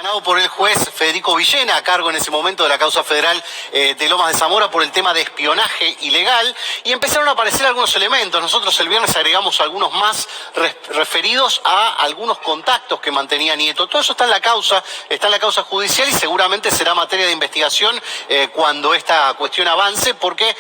Ganado por el juez Federico Villena, a cargo en ese momento de la causa federal de Lomas de Zamora por el tema de espionaje ilegal, y empezaron a aparecer algunos elementos. Nosotros el viernes agregamos algunos más referidos a algunos contactos que mantenía Nieto. Todo eso está en la causa judicial y seguramente será materia de investigación cuando esta cuestión avance, porque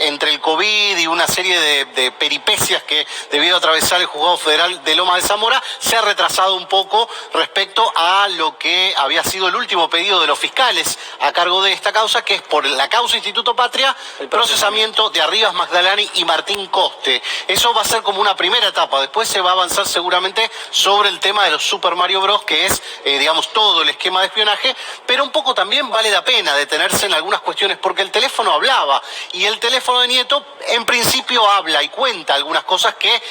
entre el COVID y una serie de peripecias que debido a atravesar el juzgado federal de Lomas de Zamora, se ha retrasado un poco respecto a lo que había sido el último pedido de los fiscales a cargo de esta causa, que es por la causa Instituto Patria, el procesamiento de Arribas Magdalani y Martín Coste. Eso va a ser como una primera etapa. Después se va a avanzar seguramente sobre el tema de los Super Mario Bros, que es, digamos, todo el esquema de espionaje, pero un poco también vale la pena detenerse en algunas cuestiones, porque el teléfono hablaba, y el teléfono de Nieto, en principio, habla y cuenta algunas cosas que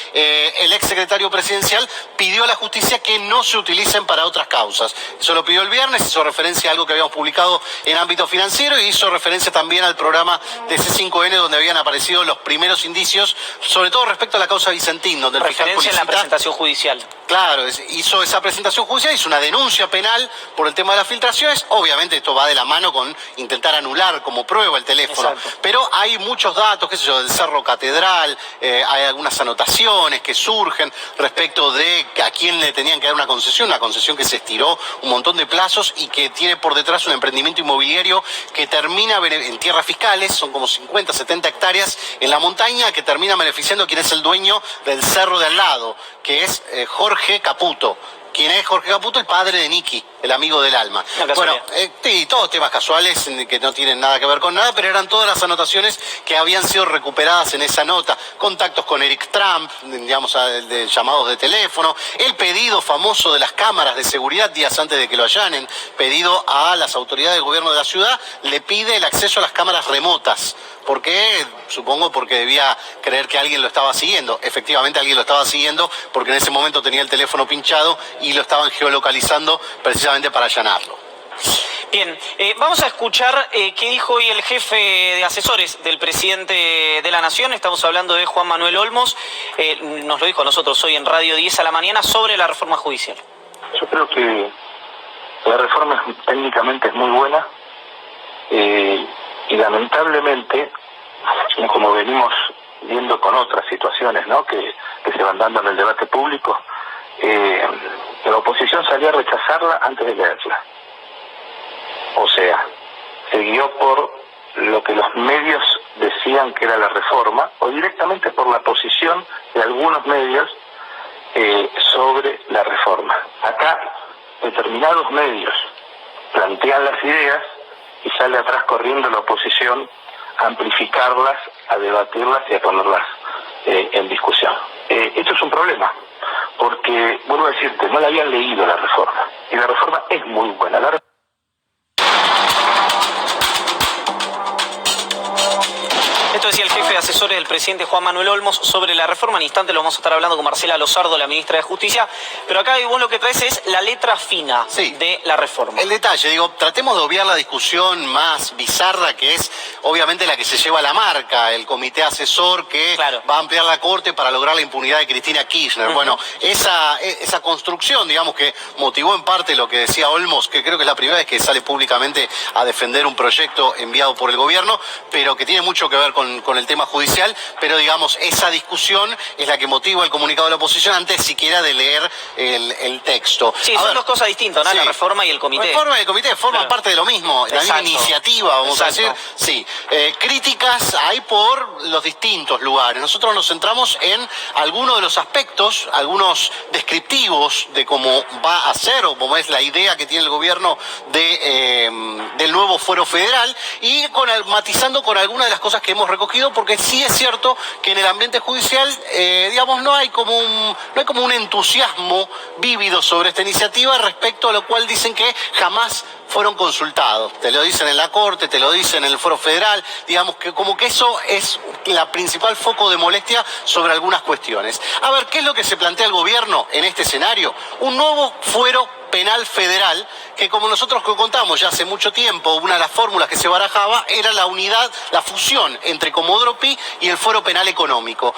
el exsecretario presidencial pidió a la justicia que no se utilicen para otras causas. Eso lo pidió el viernes, hizo referencia a algo que habíamos publicado en ámbito financiero y hizo referencia también al programa de C5N, donde habían aparecido los primeros indicios, sobre todo respecto a la causa Vicentín, donde el fiscal referencia en la presentación judicial. Claro, hizo esa presentación judicial, hizo una denuncia penal por el tema de las filtraciones. Obviamente esto va de la mano con intentar anular como prueba el teléfono. Exacto. Pero hay muchos datos, qué sé yo, del Cerro Catedral, hay algunas anotaciones que surgen respecto de a quién le tenían que dar una concesión que se estiró un montón de plazos y que tiene por detrás un emprendimiento inmobiliario que termina en tierras fiscales, son como 50, 70 hectáreas en la montaña, que termina beneficiando a quien es el dueño del cerro de al lado, que es Jorge Caputo. ¿Quién es Jorge Caputo? El padre de Nicky, el amigo del alma. Bueno, sí, todos temas casuales que no tienen nada que ver con nada, pero eran todas las anotaciones que habían sido recuperadas en esa nota. Contactos con Eric Trump, digamos, de llamados de teléfono, el pedido famoso de las cámaras de seguridad días antes de que lo allanen, pedido a las autoridades del gobierno de la ciudad, le pide el acceso a las cámaras remotas. ¿Por qué? Supongo porque debía creer que alguien lo estaba siguiendo. Efectivamente alguien lo estaba siguiendo porque en ese momento tenía el teléfono pinchado y lo estaban geolocalizando precisamente para allanarlo. Bien, vamos a escuchar qué dijo hoy el jefe de asesores del presidente de la Nación. Estamos hablando de Juan Manuel Olmos. Nos lo dijo a nosotros hoy en Radio 10 a la mañana sobre la reforma judicial. Yo creo que la reforma técnicamente es muy buena. Y lamentablemente, como venimos viendo con otras situaciones, ¿no?, que se van dando en el debate público, la oposición salió a rechazarla antes de leerla. O sea, se guió por lo que los medios decían que era la reforma, o directamente por la posición de algunos medios sobre la reforma. Acá, determinados medios plantean las ideas y sale atrás corriendo la oposición a amplificarlas, a debatirlas y a ponerlas en discusión. Esto es un problema, porque, vuelvo a decirte, no la habían leído la reforma, y la reforma es muy buena. Esto decía el jefe de asesores del presidente Juan Manuel Olmos sobre la reforma. En instante lo vamos a estar hablando con Marcela Lozardo, la ministra de Justicia. Pero acá vos lo que traes es la letra fina de la reforma. El detalle, digo, tratemos de obviar la discusión más bizarra, que es obviamente la que se lleva la marca, el comité asesor que va a ampliar la corte para lograr la impunidad de Cristina Kirchner. Bueno, esa construcción, digamos, que motivó en parte lo que decía Olmos, que creo que es la primera vez que sale públicamente a defender un proyecto enviado por el gobierno, pero que tiene mucho que ver con el tema judicial, pero digamos, esa discusión es la que motiva el comunicado de la oposición antes siquiera de leer el texto. Sí, son dos cosas distintas, ¿no? La reforma y el comité. La reforma y el comité forman parte de lo mismo, la misma iniciativa, vamos a decir. Sí, críticas hay por los distintos lugares. Nosotros nos centramos en algunos de los aspectos, algunos descriptivos de cómo va a ser o cómo es la idea que tiene el gobierno del nuevo fuero federal, y matizando con algunas de las cosas que hemos recogido, porque sí es cierto que en el ambiente judicial, digamos, no hay como un entusiasmo vívido sobre esta iniciativa, respecto a lo cual dicen que jamás fueron consultados. Te lo dicen en la Corte, te lo dicen en el Fuero Federal, digamos que como que eso es la principal foco de molestia sobre algunas cuestiones. A ver, ¿qué es lo que se plantea el gobierno en este escenario? Un nuevo fuero penal federal, que como nosotros contamos ya hace mucho tiempo, una de las fórmulas que se barajaba era la fusión entre Comodoro Pi y el fuero penal económico.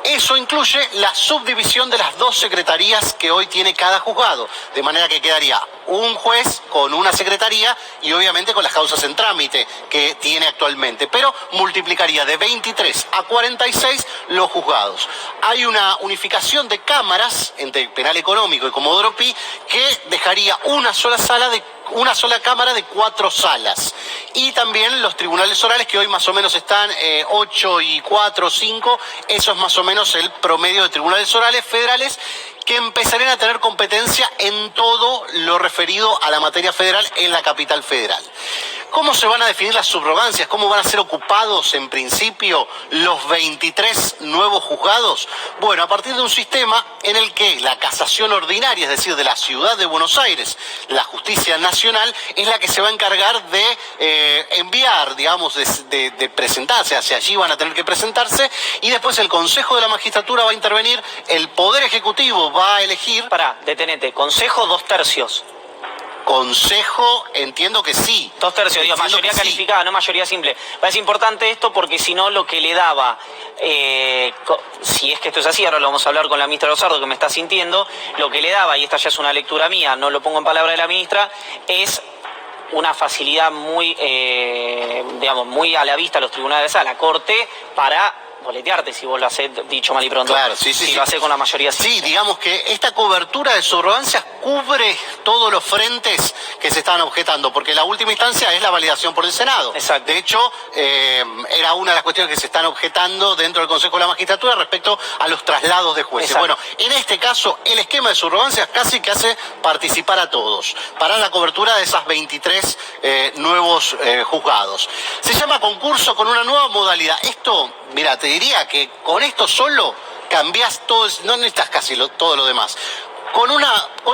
Eso incluye la subdivisión de las 2 secretarías que hoy tiene cada juzgado, de manera que quedaría un juez con una secretaría y obviamente con las causas en trámite que tiene actualmente, pero multiplicaría de 23 a 46 los juzgados. Hay una unificación de cámaras entre penal económico y Comodoro Pi que dejaría una sola cámara de 4 salas. Y también los tribunales orales que hoy más o menos están 8 y 4, 5, eso es más o menos el promedio de tribunales orales federales que empezarían a tener competencia en todo lo referido a la materia federal en la capital federal. ¿Cómo se van a definir las subrogancias? ¿Cómo van a ser ocupados en principio los 23 nuevos juzgados? Bueno, a partir de un sistema en el que la casación ordinaria, es decir, de la ciudad de Buenos Aires, la justicia nacional, es la que se va a encargar de enviar, digamos, de presentarse, hacia allí van a tener que presentarse, y después el Consejo de la Magistratura va a intervenir, el Poder Ejecutivo va a elegir... Detenete, Consejo 2/3. Consejo, entiendo que sí. 2/3, digo, mayoría calificada, sí. No mayoría simple. Es importante esto porque si no lo que le daba, si es que esto es así, ahora lo vamos a hablar con la ministra Rosardo que me está sintiendo, lo que le daba, y esta ya es una lectura mía, no lo pongo en palabra de la ministra, es una facilidad muy, muy a la vista a los tribunales, a la Corte, para boletearte si vos lo hacés, dicho mal y pronto. Claro, sí, sí. Si lo hacés con la mayoría. Sí, digamos que esta cobertura de subrogancias cubre todos los frentes que se estaban objetando, porque la última instancia es la validación por el Senado. Exacto. De hecho, era una de las cuestiones que se están objetando dentro del Consejo de la Magistratura respecto a los traslados de jueces. Exacto. Bueno, en este caso, el esquema de subrogancias casi que hace participar a todos para la cobertura de esas 23 nuevos juzgados. Se llama concurso con una nueva modalidad. Esto, mira, te diría que con esto solo cambiás todo, no necesitas casi todo lo demás. Con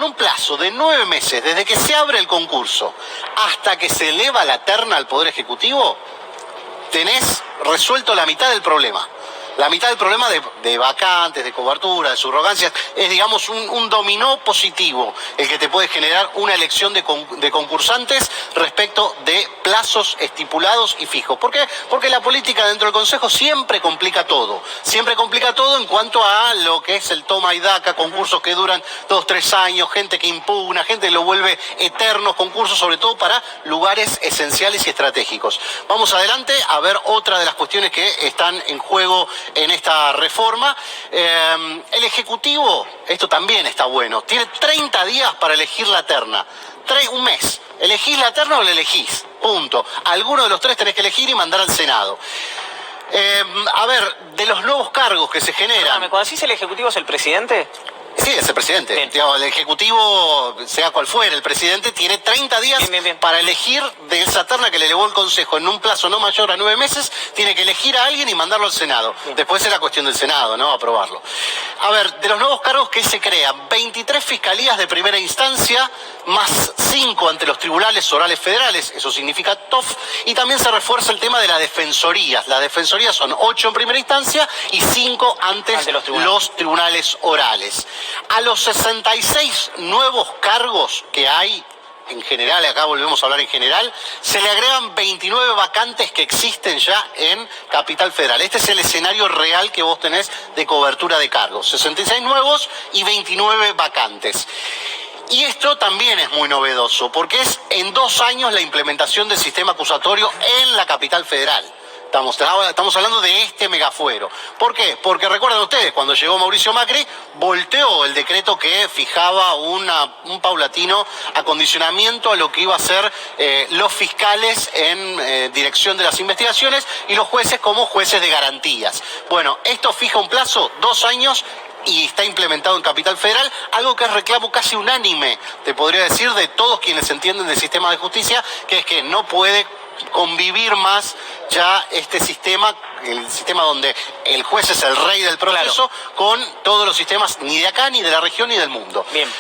un plazo de 9 meses, desde que se abre el concurso hasta que se eleva la terna al Poder Ejecutivo, tenés resuelto la mitad del problema. La mitad del problema de vacantes, de cobertura, de subrogancias, es, digamos, un dominó positivo el que te puede generar una elección de concursantes respecto de plazos estipulados y fijos. ¿Por qué? Porque la política dentro del Consejo siempre complica todo. Siempre complica todo en cuanto a lo que es el toma y daca, concursos que duran 2, 3 años, gente que impugna, gente que lo vuelve eternos, concursos sobre todo para lugares esenciales y estratégicos. Vamos adelante a ver otra de las cuestiones que están en juego en esta reforma. El Ejecutivo, esto también está bueno, tiene 30 días para elegir la terna. Un mes. ¿Elegís la terna o la elegís? Punto. Alguno de los 3 tenés que elegir y mandar al Senado. A ver, de los nuevos cargos que se generan... ¿Cuando decís el Ejecutivo es el presidente? Sí, es el presidente. Digamos, el Ejecutivo, sea cual fuera, el presidente tiene 30 días para elegir de esa terna que le elevó el Consejo en un plazo no mayor a 9 meses, tiene que elegir a alguien y mandarlo al Senado. Después es la cuestión del Senado, ¿no? Aprobarlo. A ver, de los nuevos cargos que se crean, 23 fiscalías de primera instancia, más 5 ante los tribunales orales federales, eso significa TOF, y también se refuerza el tema de las defensorías. Las defensorías son 8 en primera instancia y 5 ante los tribunales orales. A los 66 nuevos cargos que hay, en general, acá volvemos a hablar en general, se le agregan 29 vacantes que existen ya en Capital Federal. Este es el escenario real que vos tenés de cobertura de cargos. 66 nuevos y 29 vacantes. Y esto también es muy novedoso, porque es en 2 años la implementación del sistema acusatorio en la Capital Federal. Estamos hablando de este megafuero. ¿Por qué? Porque recuerdan ustedes, cuando llegó Mauricio Macri, volteó el decreto que fijaba un paulatino acondicionamiento a lo que iba a ser los fiscales en dirección de las investigaciones y los jueces como jueces de garantías. Bueno, esto fija un plazo, 2 años, y está implementado en Capital Federal, algo que es reclamo casi unánime, te podría decir, de todos quienes entienden del sistema de justicia, que es que no puede convivir más ya este sistema, el sistema donde el juez es el rey del proceso, con todos los sistemas, ni de acá, ni de la región, ni del mundo. Bien.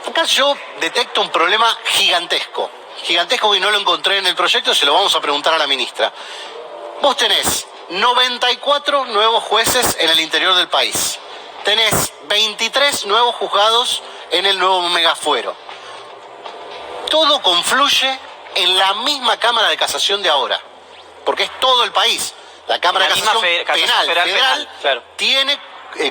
Acá yo detecto un problema gigantesco que no lo encontré en el proyecto, se lo vamos a preguntar a la ministra. Vos tenés 94 nuevos jueces en el interior del país. Tenés 23 nuevos juzgados en el nuevo megafuero. Todo confluye en la misma Cámara de Casación de ahora, porque es todo el país. La Cámara de La misma Casación Casación Federal claro. tiene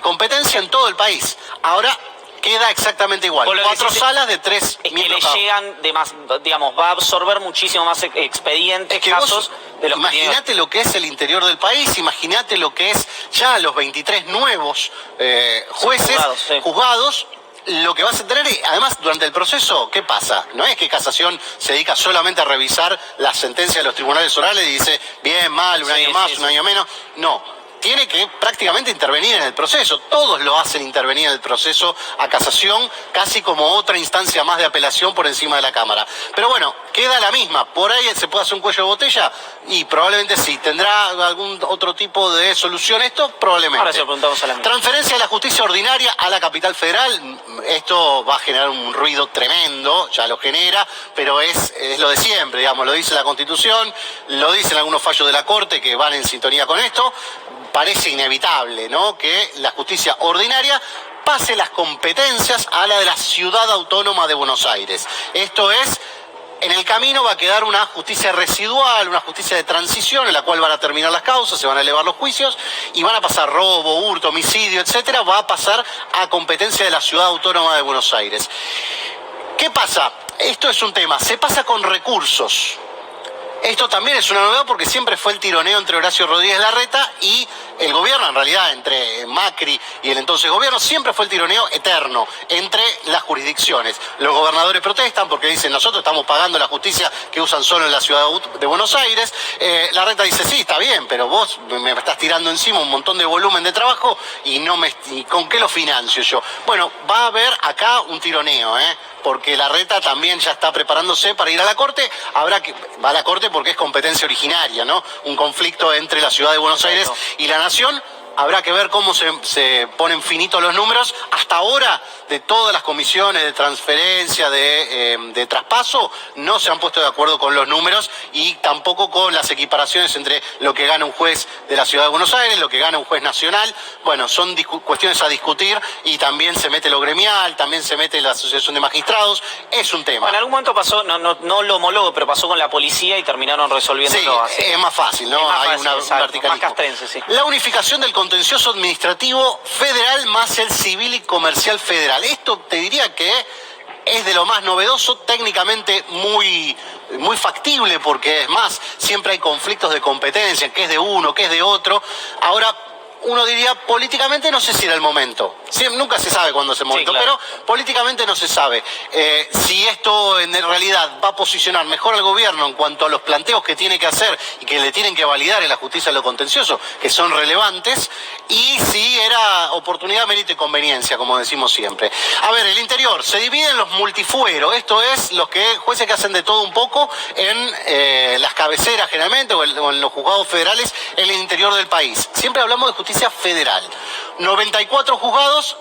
competencia en todo el país. Ahora queda exactamente igual. Vos lo 4 decís, salas de 3 es que le miembros cada uno. llegan de más, digamos, va a absorber muchísimo más expedientes, Es que casos de los que imagínate lo que es el interior del país, imagínate lo que es ya los 23 nuevos jueces juzgados. Lo que vas a tener, además, durante el proceso, ¿qué pasa? No es que Casación se dedica solamente a revisar las sentencias de los tribunales orales y dice, bien, mal, un año más, un año menos. No. Tiene que prácticamente intervenir en el proceso. Todos lo hacen intervenir en el proceso a Casación, casi como otra instancia más de apelación por encima de la Cámara. Pero bueno, queda la misma. Por ahí se puede hacer un cuello de botella y probablemente sí. ¿Tendrá algún otro tipo de solución esto? Probablemente. Ahora se lo preguntamos a la misma. Transferencia de la justicia ordinaria a la capital federal. Esto va a generar un ruido tremendo, ya lo genera, pero es lo de siempre, digamos. Lo dice la Constitución, lo dicen algunos fallos de la Corte que van en sintonía con esto. Parece inevitable, ¿no?, que la justicia ordinaria pase las competencias a la de la Ciudad Autónoma de Buenos Aires. Esto es, en el camino va a quedar una justicia residual, una justicia de transición en la cual van a terminar las causas, se van a elevar los juicios y van a pasar robo, hurto, homicidio, etcétera, va a pasar a competencia de la Ciudad Autónoma de Buenos Aires. ¿Qué pasa? Esto es un tema, se pasa con recursos. Esto también es una novedad porque siempre fue el tironeo entre Horacio Rodríguez Larreta y el gobierno, en realidad, entre Macri y el entonces gobierno, siempre fue el tironeo eterno entre las jurisdicciones. Los gobernadores protestan porque dicen, nosotros estamos pagando la justicia que usan solo en la ciudad de Buenos Aires. Larreta dice, sí, está bien, pero vos me estás tirando encima un montón de volumen de trabajo y ¿con qué lo financio yo? Bueno, va a haber acá un tironeo, porque Larreta también ya está preparándose para ir a la Corte. Va a la Corte porque es competencia originaria, ¿no? Un conflicto entre la ciudad de Buenos Aires y la Nación. Habrá que ver cómo se ponen finitos los números. Hasta ahora, de todas las comisiones de transferencia, de traspaso, no se han puesto de acuerdo con los números y tampoco con las equiparaciones entre lo que gana un juez de la Ciudad de Buenos Aires, lo que gana un juez nacional. Bueno, son cuestiones a discutir y también se mete lo gremial, también se mete la Asociación de Magistrados. Es un tema. Bueno, en algún momento pasó, no lo homologo, pero pasó con la policía y terminaron resolviéndolo. Sí, es más fácil, ¿no? Hay un verticalismo. Más castrense, sí. La unificación del contencioso administrativo federal más el civil y comercial federal. Esto te diría que es de lo más novedoso, técnicamente muy factible, porque es más, siempre hay conflictos de competencia, qué es de uno, qué es de otro. Ahora, uno diría, políticamente no sé si era el momento. Nunca se sabe cuándo es el momento, claro. Pero políticamente no se sabe. Si esto en realidad va a posicionar mejor al gobierno en cuanto a los planteos que tiene que hacer y que le tienen que validar en la justicia de lo contencioso, que son relevantes, y si era oportunidad, mérito y conveniencia, como decimos siempre. A ver, el interior, se divide en los multifueros, esto es los jueces que hacen de todo un poco en las cabeceras generalmente o en los juzgados federales en el interior del país. Siempre hablamos de justicia federal. 94 juzgados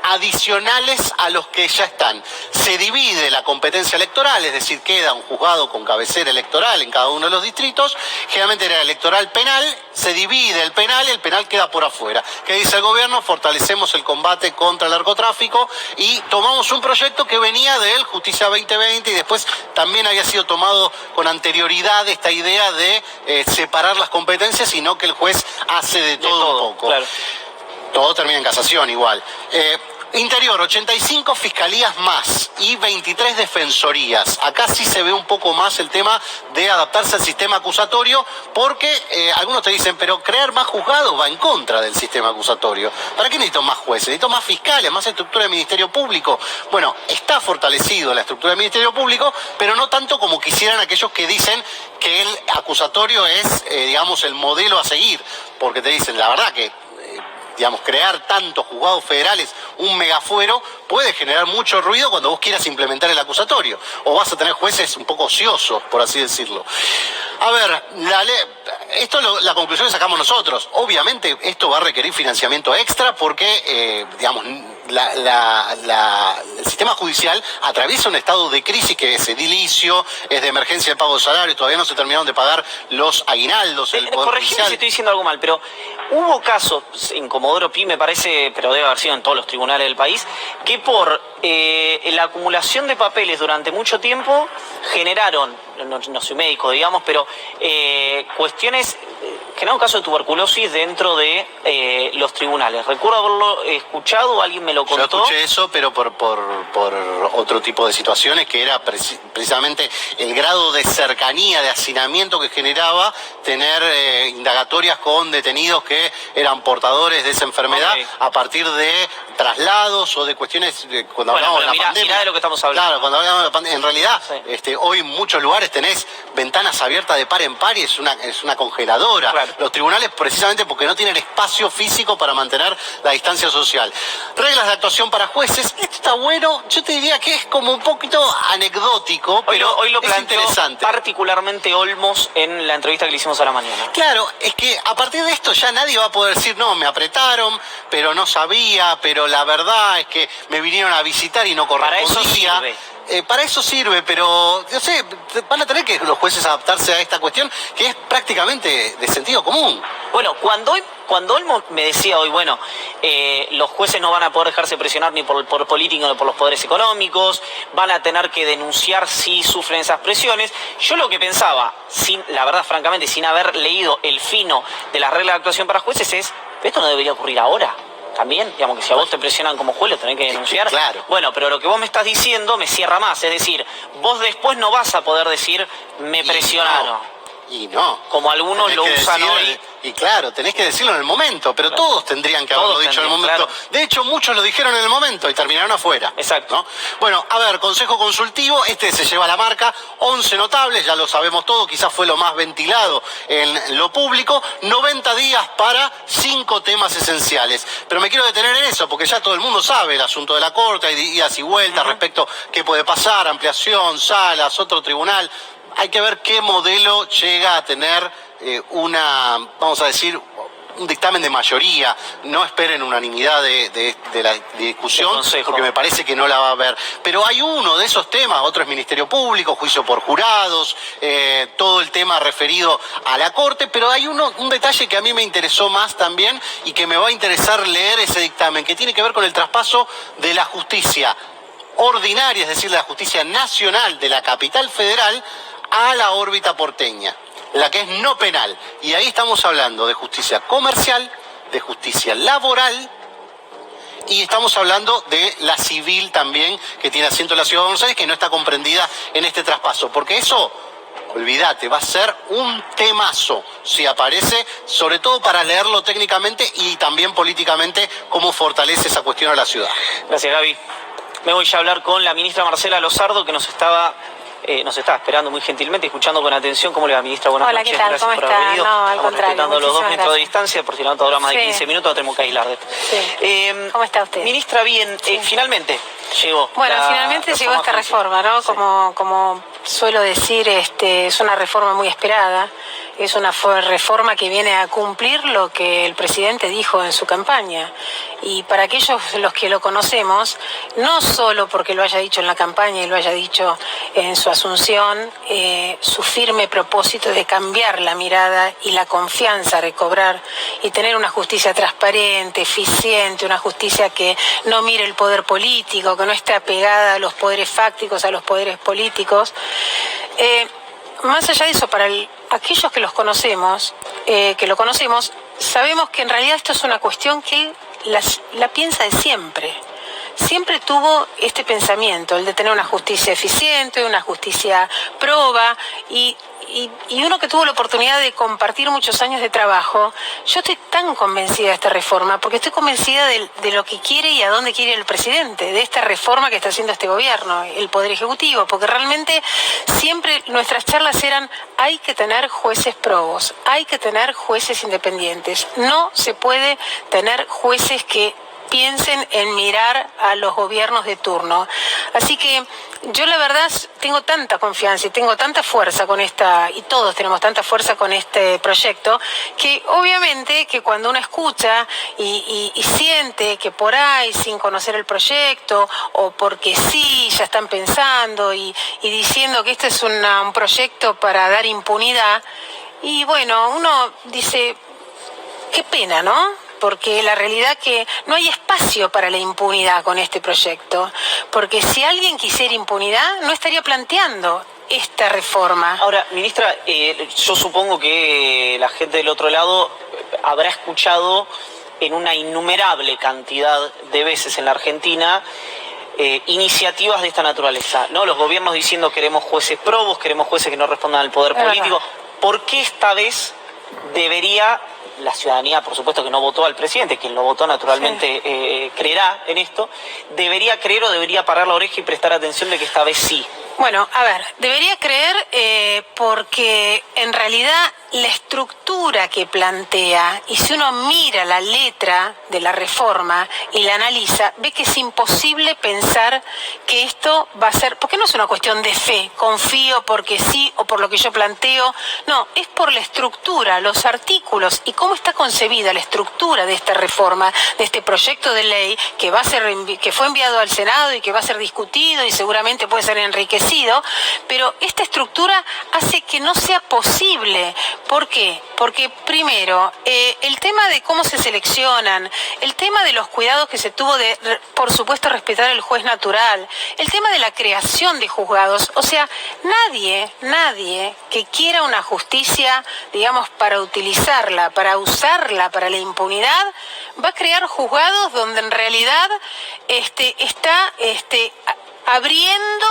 adicionales a los que ya están. Se divide la competencia electoral, es decir, queda un juzgado con cabecera electoral en cada uno de los distritos. Generalmente era electoral penal, se divide el penal queda por afuera. ¿Qué dice el gobierno? Fortalecemos el combate contra el narcotráfico y tomamos un proyecto que venía de él, Justicia 2020, y después también había sido tomado con anterioridad esta idea de separar las competencias y no que el juez hace de todo un poco. Claro. Todo termina en casación igual. Interior, 85 fiscalías más y 23 defensorías. Acá sí se ve un poco más el tema de adaptarse al sistema acusatorio, porque algunos te dicen, pero crear más juzgados va en contra del sistema acusatorio. ¿Para qué necesito más jueces? Necesito más fiscales, más estructura de Ministerio Público. Bueno, está fortalecido la estructura del Ministerio Público, pero no tanto como quisieran aquellos que dicen que el acusatorio es, digamos, el modelo a seguir. Porque te dicen, la verdad que crear tantos juzgados federales, un megafuero, puede generar mucho ruido cuando vos quieras implementar el acusatorio. O vas a tener jueces un poco ociosos, por así decirlo. A ver, la conclusión que sacamos nosotros. Obviamente esto va a requerir financiamiento extra porque, el sistema judicial atraviesa un estado de crisis que es edilicio, es de emergencia de pago de salario, todavía no se terminaron de pagar los aguinaldos. Corregime si estoy diciendo algo mal, pero hubo casos, en Comodoro Pi me parece, pero debe haber sido en todos los tribunales del país, que por la acumulación de papeles durante mucho tiempo generaron, no soy médico, digamos, pero cuestiones generado un caso de tuberculosis dentro de los tribunales. Recuerdo haberlo escuchado, alguien me lo contó. Yo escuché eso, pero por otro tipo de situaciones, que era precisamente el grado de cercanía, de hacinamiento que generaba tener indagatorias con detenidos que eran portadores de esa enfermedad, okay, a partir de traslados o de cuestiones, cuando hablamos de la pandemia. Mirá de lo que estamos hablando. Claro, cuando hablamos de la pandemia, en realidad, sí, hoy en muchos lugares tenés ventanas abiertas de par en par y es una congeladora. Claro. Los tribunales, precisamente porque no tienen espacio físico para mantener la distancia social. Reglas de actuación para jueces. Esto está bueno. Yo te diría que es como un poquito anecdótico, pero hoy lo es planteó interesante. particularmente Olmos en la entrevista que le hicimos a la mañana. Claro, es que a partir de esto ya nadie va a poder decir, no, me apretaron, pero no sabía, pero la verdad es que me vinieron a visitar y no correspondía. Para eso sirve. Para eso sirve, pero no sé, van a tener que los jueces adaptarse a esta cuestión que es prácticamente de sentido común. Bueno, cuando Olmos me decía hoy, bueno, los jueces no van a poder dejarse presionar ni por políticos ni por los poderes económicos, van a tener que denunciar si sufren esas presiones. Yo lo que pensaba, la verdad, francamente, sin haber leído el fino de las reglas de actuación para jueces es, esto no debería ocurrir ahora. También, digamos que si a vos te presionan como juez, lo tenés que denunciar. Claro. Bueno, pero lo que vos me estás diciendo me cierra más. Es decir, vos después no vas a poder decir, me presionaron. Y no. Como algunos lo usan hoy. Y claro, tenés que decirlo en el momento, pero Claro, todos tendrían que haberlo dicho en el momento. Claro. De hecho, muchos lo dijeron en el momento y terminaron afuera. Exacto. ¿No? Bueno, a ver, consejo consultivo, se lleva la marca, 11 notables, ya lo sabemos todo, quizás fue lo más ventilado en lo público, 90 días para 5 temas esenciales. Pero me quiero detener en eso, porque ya todo el mundo sabe el asunto de la Corte, hay idas y vueltas respecto a qué puede pasar, ampliación, salas, otro tribunal. Hay que ver qué modelo llega a tener vamos a decir, un dictamen de mayoría. No esperen unanimidad de la discusión, porque me parece que no la va a haber. Pero hay uno de esos temas, otro es Ministerio Público, juicio por jurados, todo el tema referido a la Corte, pero hay un detalle que a mí me interesó más también y que me va a interesar leer ese dictamen, que tiene que ver con el traspaso de la justicia ordinaria, es decir, la justicia nacional de la capital federal a la órbita porteña, la que es no penal. Y ahí estamos hablando de justicia comercial, de justicia laboral, y estamos hablando de la civil también, que tiene asiento en la Ciudad de Buenos Aires, que no está comprendida en este traspaso. Porque eso, olvídate, va a ser un temazo si aparece, sobre todo para leerlo técnicamente y también políticamente, cómo fortalece esa cuestión a la ciudad. Gracias, Gaby. Me voy ya a hablar con la ministra Marcela Lozardo, que nos está esperando muy gentilmente, escuchando con atención. ¿Cómo le va, ministra? Buenas noches. Hola, ¿qué tal? Gracias ¿Cómo por está? haber venido. No, al Estamos contrario, respetando los 2 metros gracias. de distancia, por si no dura más de 15 minutos, no tenemos que aislar de esto. Sí. ¿Cómo está usted? Ministra, bien, finalmente llegó. Bueno, finalmente llegó esta reforma, ¿no? Sí. Como suelo decir, es una reforma muy esperada. Es una reforma que viene a cumplir lo que el presidente dijo en su campaña. Y para aquellos los que lo conocemos, no solo porque lo haya dicho en la campaña y lo haya dicho en su asunción, su firme propósito de cambiar la mirada y la confianza, recobrar y tener una justicia transparente, eficiente, una justicia que no mire el poder político, que no esté apegada a los poderes fácticos, a los poderes políticos. Más allá de eso, para aquellos que lo conocemos, sabemos que en realidad esto es una cuestión que la piensa de siempre. Siempre tuvo este pensamiento, el de tener una justicia eficiente, una justicia proba, y uno que tuvo la oportunidad de compartir muchos años de trabajo. Yo estoy tan convencida de esta reforma, porque estoy convencida de lo que quiere y a dónde quiere el presidente, de esta reforma que está haciendo este gobierno, el Poder Ejecutivo, porque realmente siempre nuestras charlas eran: hay que tener jueces probos, hay que tener jueces independientes, no se puede tener jueces que piensen en mirar a los gobiernos de turno. Así que yo la verdad tengo tanta confianza y tengo tanta fuerza con y todos tenemos tanta fuerza con este proyecto, que obviamente que cuando uno escucha y siente que por ahí, sin conocer el proyecto, o porque sí, ya están pensando y diciendo que este es un proyecto para dar impunidad, y bueno, uno dice, qué pena, ¿no? Porque la realidad que no hay espacio para la impunidad con este proyecto. Porque si alguien quisiera impunidad, no estaría planteando esta reforma. Ahora, ministra, yo supongo que la gente del otro lado habrá escuchado en una innumerable cantidad de veces en la Argentina iniciativas de esta naturaleza, ¿no? Los gobiernos diciendo queremos jueces probos, queremos jueces que no respondan al poder político. ¿Por qué esta vez debería la ciudadanía, por supuesto que no votó al presidente, quien lo votó naturalmente creerá en esto, debería creer o debería parar la oreja y prestar atención de que esta vez sí? Bueno, a ver, debería creer porque en realidad la estructura que plantea, y si uno mira la letra de la reforma y la analiza, ve que es imposible pensar que esto va a ser, porque no es una cuestión de fe, confío porque sí o por lo que yo planteo, no, es por la estructura, los artículos y cómo está concebida la estructura de esta reforma, de este proyecto de ley que va a ser, que fue enviado al Senado y que va a ser discutido y seguramente puede ser enriquecido, pero esta estructura hace que no sea posible. ¿Por qué? Porque primero, el tema de cómo se seleccionan, el tema de los cuidados que se tuvo de, por supuesto, respetar el juez natural, el tema de la creación de juzgados, o sea, nadie que quiera una justicia, digamos, para utilizarla, para usarla, para la impunidad, va a crear juzgados donde en realidad está abriendo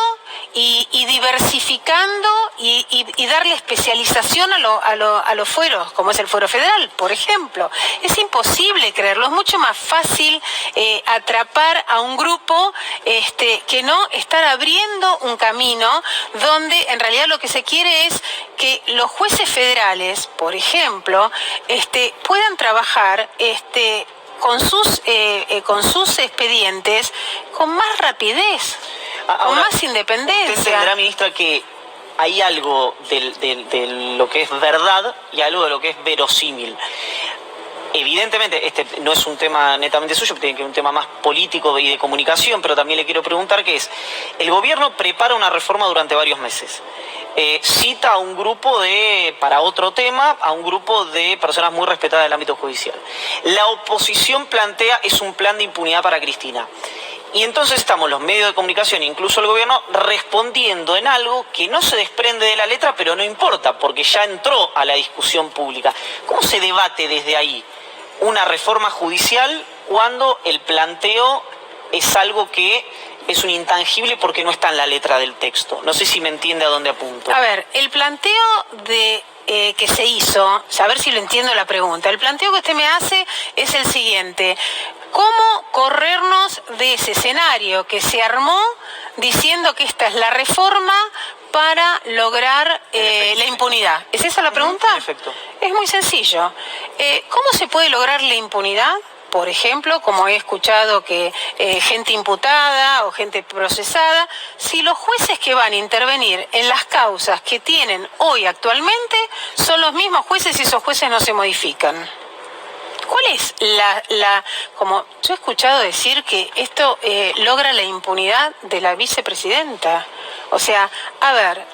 y diversificando y darle especialización a los fueros, como es el fuero federal, por ejemplo. Es imposible creerlo, es mucho más fácil atrapar a un grupo que no estar abriendo un camino donde en realidad lo que se quiere es que los jueces federales, por ejemplo, puedan trabajar con sus expedientes con más rapidez. Ahora, con más independencia. Usted entenderá, ministra, que hay algo de lo que es verdad y algo de lo que es verosímil. Evidentemente, este no es un tema netamente suyo, tiene que ser un tema más político y de comunicación, pero también le quiero preguntar que es, el gobierno prepara una reforma durante varios meses. Cita a un grupo para otro tema, a un grupo de personas muy respetadas del ámbito judicial. La oposición plantea es un plan de impunidad para Cristina. Y entonces estamos los medios de comunicación, incluso el gobierno, respondiendo en algo que no se desprende de la letra, pero no importa, porque ya entró a la discusión pública. ¿Cómo se debate desde ahí una reforma judicial cuando el planteo es algo que es un intangible porque no está en la letra del texto? No sé si me entiende a dónde apunto. A ver, el planteo que se hizo, a ver si lo entiendo la pregunta, el planteo que usted me hace es el siguiente: ¿cómo corrernos de ese escenario que se armó diciendo que esta es la reforma para lograr la impunidad? ¿Es esa la pregunta? Perfecto. Es muy sencillo. ¿Cómo se puede lograr la impunidad? Por ejemplo, como he escuchado que gente imputada o gente procesada, si los jueces que van a intervenir en las causas que tienen hoy actualmente son los mismos jueces y esos jueces no se modifican. ¿Cuál es como yo he escuchado decir que esto logra la impunidad de la vicepresidenta? O sea, a ver,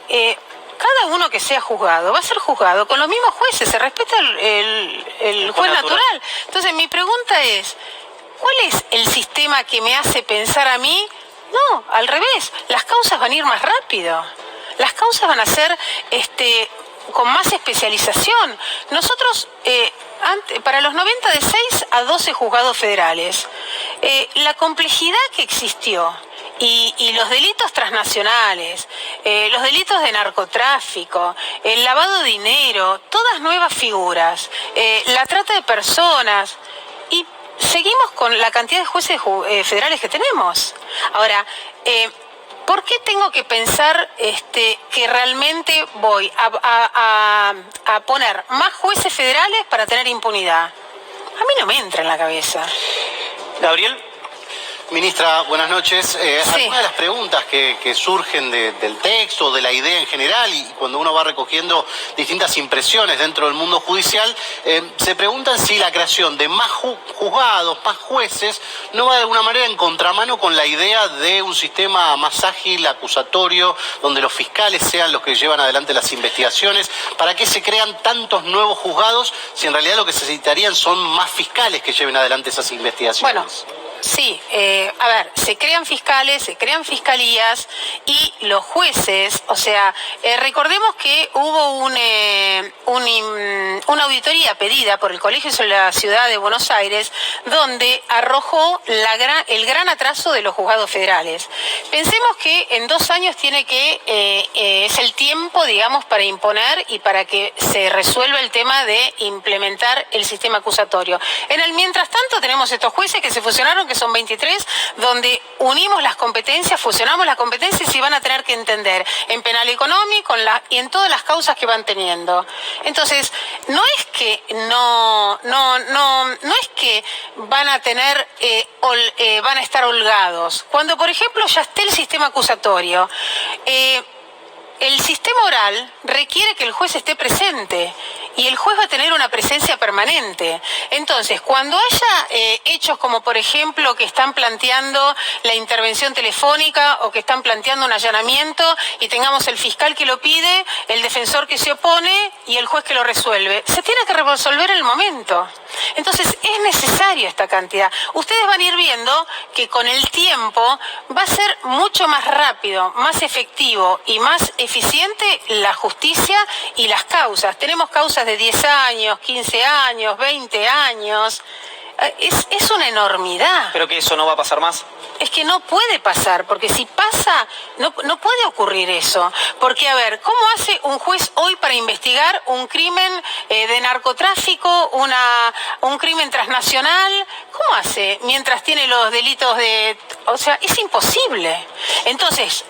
cada uno que sea juzgado va a ser juzgado con los mismos jueces, se respeta el juez natural. Entonces mi pregunta es, ¿cuál es el sistema que me hace pensar a mí? No, al revés, las causas van a ir más rápido, las causas van a ser con más especialización. Nosotros, para los 90, de 6 a 12 juzgados federales, la complejidad que existió y los delitos transnacionales, los delitos de narcotráfico, el lavado de dinero, todas nuevas figuras, la trata de personas, y seguimos con la cantidad de jueces federales que tenemos. Ahora, ¿por qué tengo que pensar que realmente voy a poner más jueces federales para tener impunidad? A mí no me entra en la cabeza. Gabriel. Ministra, buenas noches. Sí. Algunas de las preguntas que surgen del texto, de la idea en general, y cuando uno va recogiendo distintas impresiones dentro del mundo judicial, se preguntan si la creación de más juzgados, más jueces, no va de alguna manera en contramano con la idea de un sistema más ágil, acusatorio, donde los fiscales sean los que llevan adelante las investigaciones. ¿Para qué se crean tantos nuevos juzgados si en realidad lo que se necesitarían son más fiscales que lleven adelante esas investigaciones? Bueno, Sí, a ver, se crean fiscales, se crean fiscalías y los jueces, o sea, recordemos que hubo una auditoría pedida por el Colegio de la Ciudad de Buenos Aires donde arrojó el gran atraso de los juzgados federales. Pensemos que en 2 años es el tiempo, digamos, para imponer y para que se resuelva el tema de implementar el sistema acusatorio. En el mientras tanto tenemos estos jueces que se fusionaron, que son 23, donde unimos las competencias, fusionamos las competencias y van a tener que entender en penal económico y en todas las causas que van teniendo. Entonces, no es que van a tener van a estar holgados. Cuando, por ejemplo, ya esté el sistema acusatorio, el sistema oral requiere que el juez esté presente y el juez va a tener una presencia permanente. Entonces, cuando haya hechos como, por ejemplo, que están planteando la intervención telefónica o que están planteando un allanamiento y tengamos el fiscal que lo pide, el defensor que se opone y el juez que lo resuelve, se tiene que resolver en el momento. Entonces, es necesario esta cantidad. Ustedes van a ir viendo que con el tiempo va a ser mucho más rápido, más efectivo y más eficiente la justicia y las causas. Tenemos causas de 10 años, 15 años, 20 años. Es una enormidad. ¿Pero que eso no va a pasar más? Es que no puede pasar, porque si pasa, no puede ocurrir eso. Porque, a ver, ¿cómo hace un juez hoy para investigar un crimen de narcotráfico, un crimen transnacional? ¿Cómo hace mientras tiene los delitos de...? O sea, es imposible. Entonces,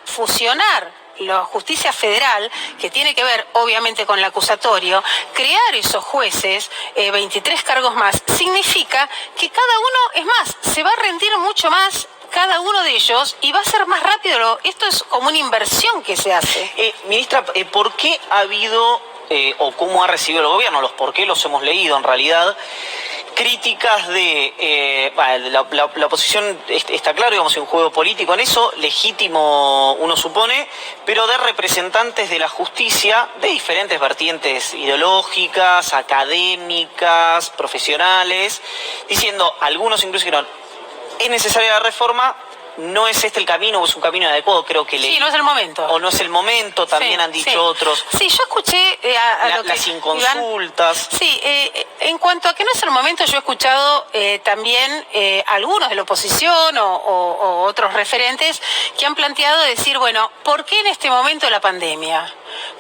fusionar la justicia federal, que tiene que ver obviamente con el acusatorio, crear esos jueces, 23 cargos más, significa que cada uno, es más, se va a rendir mucho más cada uno de ellos y va a ser más rápido. Esto es como una inversión que se hace. Ministra, ¿por qué ha habido, o cómo ha recibido el gobierno, los por qué los hemos leído en realidad, críticas de la oposición? Está claro, digamos, hay un juego político en eso, legítimo uno supone, pero de representantes de la justicia de diferentes vertientes ideológicas, académicas, profesionales, diciendo, algunos incluso dijeron, es necesaria la reforma, no es este el camino, o es un camino adecuado, creo que Sí, no es el momento. O no es el momento, también han dicho otros. Sí, yo escuché las inconsultas. Sí, en cuanto a que no es el momento, yo he escuchado también algunos de la oposición o otros referentes que han planteado decir, bueno, ¿por qué en este momento la pandemia?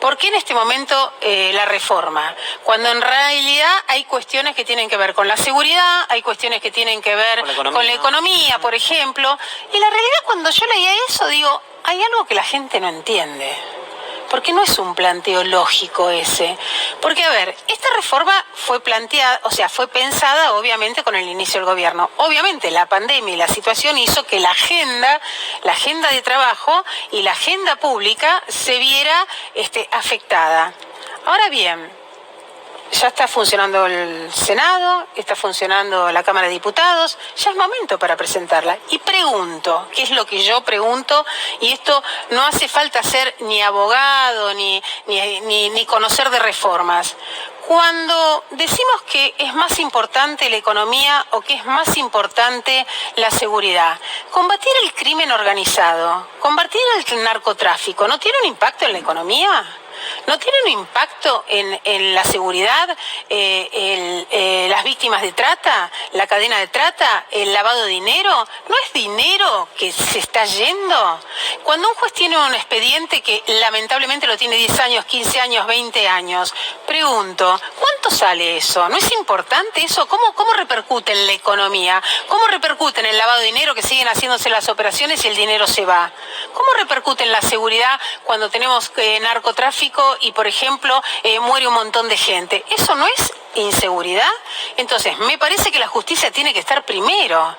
¿Por qué en este momento la reforma? Cuando en realidad hay cuestiones que tienen que ver con la seguridad, hay cuestiones que tienen que ver con la economía, por ejemplo. Y la realidad, cuando yo leía eso, digo, hay algo que la gente no entiende. Porque no es un planteo lógico ese. Porque, a ver, esta reforma fue planteada, o sea, fue pensada obviamente con el inicio del gobierno. Obviamente la pandemia y la situación hizo que la agenda de trabajo y la agenda pública se viera afectada. Ahora bien, ya está funcionando el Senado, está funcionando la Cámara de Diputados, ya es momento para presentarla. Y pregunto, ¿qué es lo que yo pregunto? Y esto no hace falta ser ni abogado, ni conocer de reformas. Cuando decimos que es más importante la economía o que es más importante la seguridad, combatir el crimen organizado, combatir el narcotráfico, ¿no tiene un impacto en la economía? ¿No tiene un impacto en la seguridad, las víctimas de trata, la cadena de trata, el lavado de dinero? ¿No es dinero que se está yendo? Cuando un juez tiene un expediente que lamentablemente lo tiene 10 años, 15 años, 20 años, pregunto, ¿cuánto sale eso? ¿No es importante eso? ¿Cómo repercute en la economía? ¿Cómo repercute en el lavado de dinero, que siguen haciéndose las operaciones y el dinero se va? ¿Cómo repercute en la seguridad cuando tenemos narcotráfico y, por ejemplo, muere un montón de gente? ¿Eso no es inseguridad? Entonces, me parece que la justicia tiene que estar primero.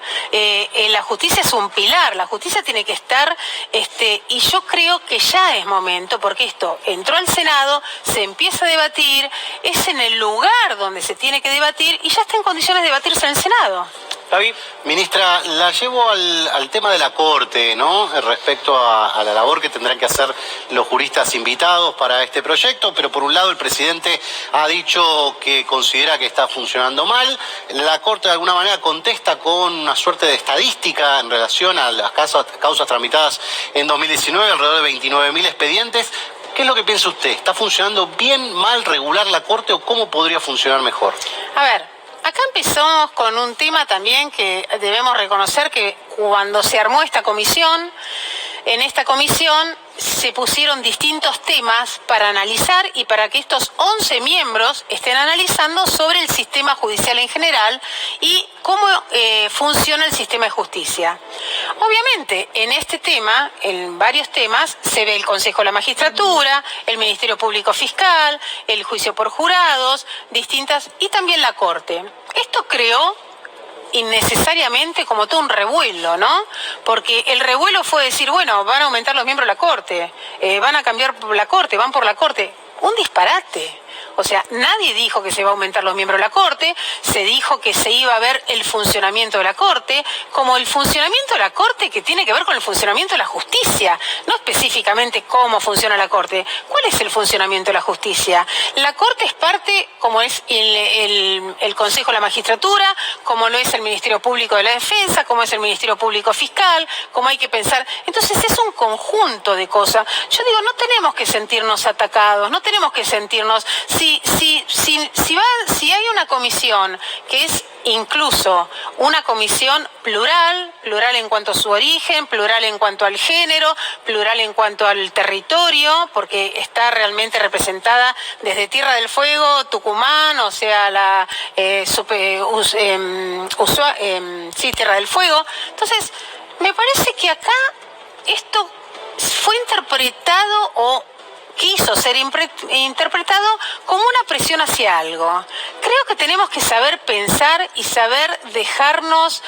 La justicia es un pilar, la justicia tiene que estar, y yo creo que ya es momento, porque esto entró al Senado, se empieza a debatir, es en el lugar donde se tiene que debatir y ya está en condiciones de debatirse en el Senado. David. Ministra, la llevo al tema de la Corte, ¿no? Respecto a la labor que tendrán que hacer los juristas invitados para este proyecto, pero por un lado el presidente ha dicho que considera que está funcionando mal. La Corte de alguna manera contesta con una suerte de estadística en relación a las causas tramitadas en 2019, alrededor de 29.000 expedientes. ¿Qué es lo que piensa usted? ¿Está funcionando bien, mal, regular la Corte o cómo podría funcionar mejor? A ver, acá empezamos con un tema también que debemos reconocer que cuando se armó esta comisión, en esta comisión se pusieron distintos temas para analizar y para que estos 11 miembros estén analizando sobre el sistema judicial en general y cómo funciona el sistema de justicia. Obviamente, en este tema, en varios temas, se ve el Consejo de la Magistratura, el Ministerio Público Fiscal, el juicio por jurados, distintas, y también la Corte. Esto creó innecesariamente como todo un revuelo, ¿no? Porque el revuelo fue decir, bueno, van a aumentar los miembros de la Corte, van a cambiar la Corte, van por la Corte. Un disparate. O sea, nadie dijo que se va a aumentar los miembros de la Corte, se dijo que se iba a ver el funcionamiento de la Corte, como el funcionamiento de la Corte que tiene que ver con el funcionamiento de la justicia, no específicamente cómo funciona la Corte. ¿Cuál es el funcionamiento de la justicia? La Corte es parte, como es el Consejo de la Magistratura, como lo es el Ministerio Público de la Defensa, como es el Ministerio Público Fiscal, como hay que pensar. Entonces es un conjunto de cosas. Yo digo, no tenemos que sentirnos atacados, no tenemos que sentirnos... Si hay una comisión que es incluso una comisión plural en cuanto a su origen, plural en cuanto al género, plural en cuanto al territorio, porque está realmente representada desde Tierra del Fuego, Tucumán, o sea, Tierra del Fuego. Entonces, me parece que acá esto fue interpretado o quiso ser interpretado como una presión hacia algo. Creo que tenemos que saber pensar y saber dejarnos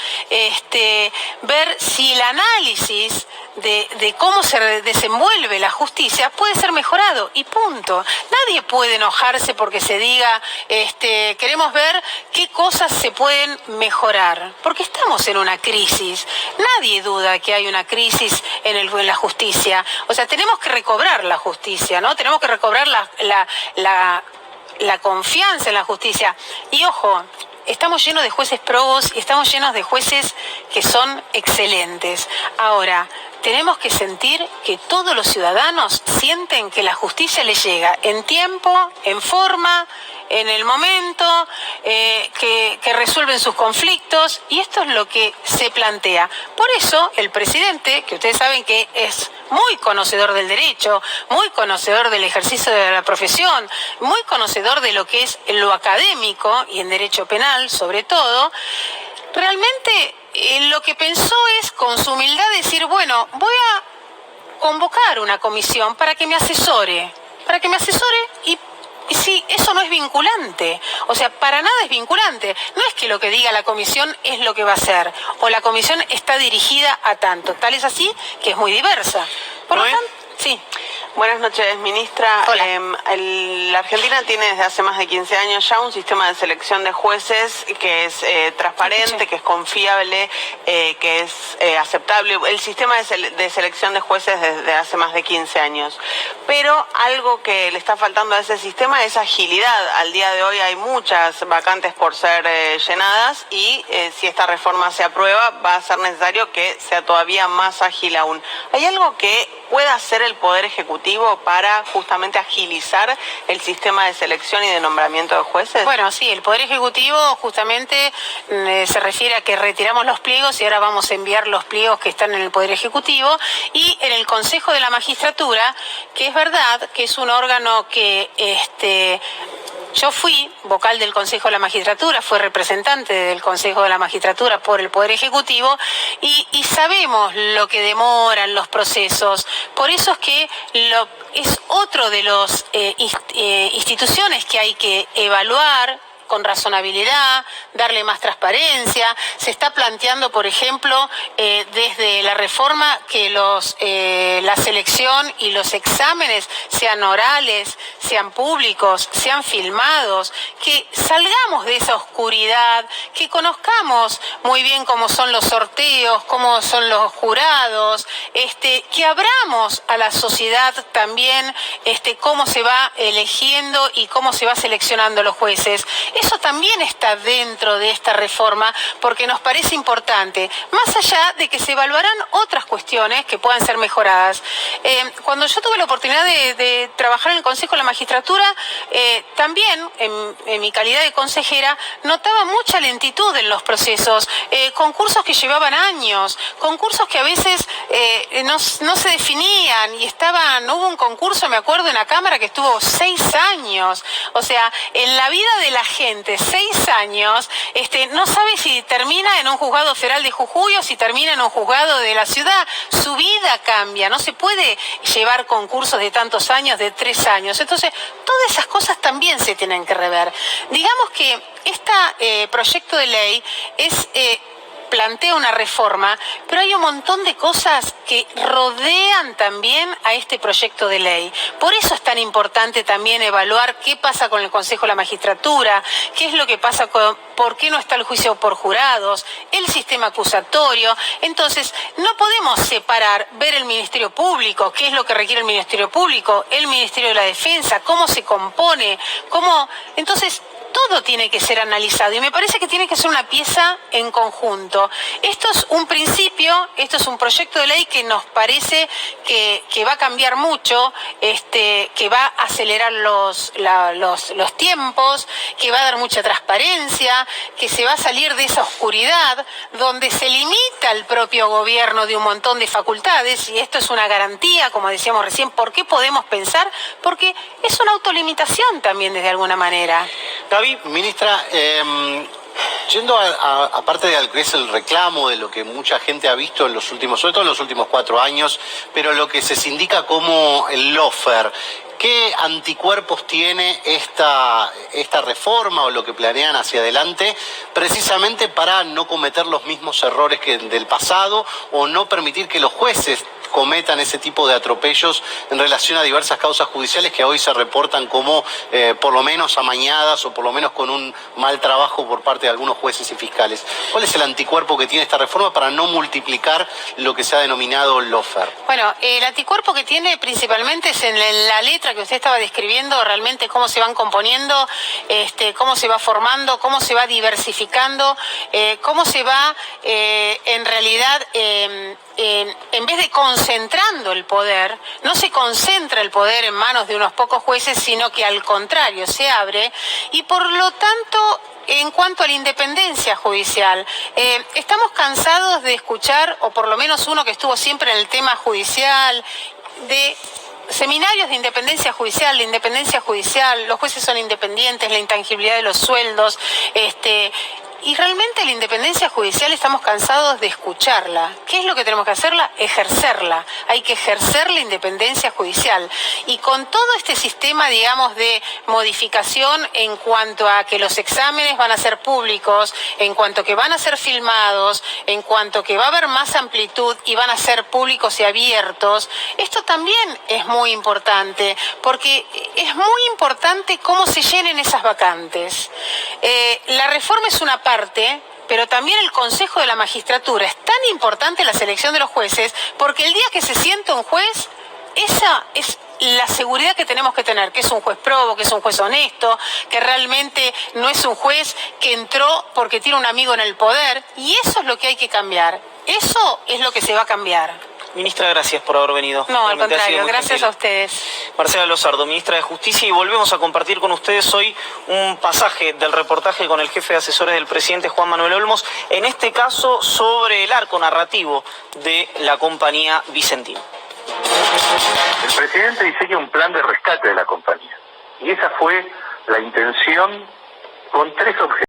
ver si el análisis de cómo se desenvuelve la justicia puede ser mejorado y punto. Nadie puede enojarse porque se diga queremos ver qué cosas se pueden mejorar, porque estamos en una crisis. Nadie duda que hay una crisis en la justicia. O sea, tenemos que recobrar la justicia, ¿no? Tenemos que recobrar la confianza en la justicia. Y ojo, estamos llenos de jueces probos y estamos llenos de jueces que son excelentes. Ahora, tenemos que sentir que todos los ciudadanos sienten que la justicia les llega en tiempo, en forma, en el momento, que resuelven sus conflictos, y esto es lo que se plantea. Por eso el presidente, que ustedes saben que es muy conocedor del derecho, muy conocedor del ejercicio de la profesión, muy conocedor de lo que es lo académico y en derecho penal sobre todo, realmente lo que pensó es con su humildad decir, bueno, voy a convocar una comisión para que me asesore y sí, eso no es vinculante, o sea, para nada es vinculante. No es que lo que diga la comisión es lo que va a hacer, o la comisión está dirigida a tanto. Tal es así que es muy diversa. Por lo tanto, sí. Buenas noches, ministra. Hola. La Argentina tiene desde hace más de 15 años ya un sistema de selección de jueces que es transparente, que es confiable, que es aceptable. El sistema de selección de jueces desde hace más de 15 años. Pero algo que le está faltando a ese sistema es agilidad. Al día de hoy hay muchas vacantes por ser llenadas y si esta reforma se aprueba va a ser necesario que sea todavía más ágil aún. ¿Hay algo que pueda hacer el Poder Ejecutivo para justamente agilizar el sistema de selección y de nombramiento de jueces? Bueno, sí, el Poder Ejecutivo justamente se refiere a que retiramos los pliegos y ahora vamos a enviar los pliegos que están en el Poder Ejecutivo, y en el Consejo de la Magistratura, que es verdad que es un órgano que yo fui vocal del Consejo de la Magistratura, fui representante del Consejo de la Magistratura por el Poder Ejecutivo y sabemos lo que demoran los procesos. Por eso es que es otro de los instituciones que hay que evaluar con razonabilidad, darle más transparencia. Se está planteando, por ejemplo, desde la reforma que la selección y los exámenes sean orales, sean públicos, sean filmados, que salgamos de esa oscuridad, que conozcamos muy bien cómo son los sorteos, cómo son los jurados, que abramos a la sociedad también cómo se va eligiendo y cómo se va seleccionando los jueces. Eso también está dentro de esta reforma porque nos parece importante, más allá de que se evaluarán otras cuestiones que puedan ser mejoradas. Cuando yo tuve la oportunidad de trabajar en el Consejo de la Magistratura, también en mi calidad de consejera notaba mucha lentitud en los procesos, concursos que llevaban años, concursos que a veces no se definían y hubo un concurso, me acuerdo, en la Cámara que estuvo 6 años. O sea, en la vida de la gente, 6 años, no sabe si termina en un juzgado federal de Jujuy o si termina en un juzgado de la ciudad. Su vida cambia, no se puede llevar concursos de tantos años, de 3 años. Entonces, todas esas cosas también se tienen que rever. Digamos que este proyecto de ley plantea una reforma, pero hay un montón de cosas que rodean también a este proyecto de ley. Por eso es tan importante también evaluar qué pasa con el Consejo de la Magistratura, qué es lo que pasa por qué no está el juicio por jurados, el sistema acusatorio. Entonces, no podemos separar, ver el Ministerio Público, qué es lo que requiere el Ministerio Público, el Ministerio de la Defensa, cómo se compone, Entonces, todo tiene que ser analizado y me parece que tiene que ser una pieza en conjunto. Esto es un principio, esto es un proyecto de ley que nos parece que va a cambiar mucho, que va a acelerar los tiempos, que va a dar mucha transparencia, que se va a salir de esa oscuridad donde se limita el propio gobierno de un montón de facultades, y esto es una garantía, como decíamos recién. ¿Por qué podemos pensar? Porque es una autolimitación también, de alguna manera. Gaby, ministra, yendo aparte de lo que es el reclamo, de lo que mucha gente ha visto sobre todo en los últimos 4 años, pero lo que se indica como el lawfare, ¿qué anticuerpos tiene esta reforma o lo que planean hacia adelante precisamente para no cometer los mismos errores que del pasado o no permitir que los jueces cometan ese tipo de atropellos en relación a diversas causas judiciales que hoy se reportan como por lo menos amañadas o por lo menos con un mal trabajo por parte de algunos jueces y fiscales? ¿Cuál es el anticuerpo que tiene esta reforma para no multiplicar lo que se ha denominado lawfare? Bueno, el anticuerpo que tiene principalmente es en la letra que usted estaba describiendo, realmente cómo se van componiendo, cómo se va formando, cómo se va diversificando, cómo se va en realidad en vez de concentrando el poder, no se concentra el poder en manos de unos pocos jueces, sino que al contrario se abre, y por lo tanto, en cuanto a la independencia judicial, estamos cansados de escuchar, o por lo menos uno que estuvo siempre en el tema judicial, de seminarios de independencia judicial, los jueces son independientes, la intangibilidad de los sueldos, y realmente la independencia judicial estamos cansados de escucharla. ¿Qué es lo que tenemos que hacerla? Ejercerla. Hay que ejercer la independencia judicial. Y con todo este sistema, digamos, de modificación en cuanto a que los exámenes van a ser públicos, en cuanto que van a ser filmados, en cuanto que va a haber más amplitud y van a ser públicos y abiertos, esto también es muy importante, porque es muy importante cómo se llenen esas vacantes. La reforma es una parte, pero también el Consejo de la Magistratura. Es tan importante la selección de los jueces, porque el día que se sienta un juez, esa es la seguridad que tenemos que tener, que es un juez probo, que es un juez honesto, que realmente no es un juez que entró porque tiene un amigo en el poder, y eso es lo que hay que cambiar. Eso es lo que se va a cambiar. Ministra, gracias por haber venido. No, al contrario, gracias a ustedes. Marcela Lozardo, ministra de Justicia, y volvemos a compartir con ustedes hoy un pasaje del reportaje con el jefe de asesores del presidente, Juan Manuel Olmos, en este caso sobre el arco narrativo de la compañía Vicentín. El presidente diseña un plan de rescate de la compañía, y esa fue la intención con 3 objetivos.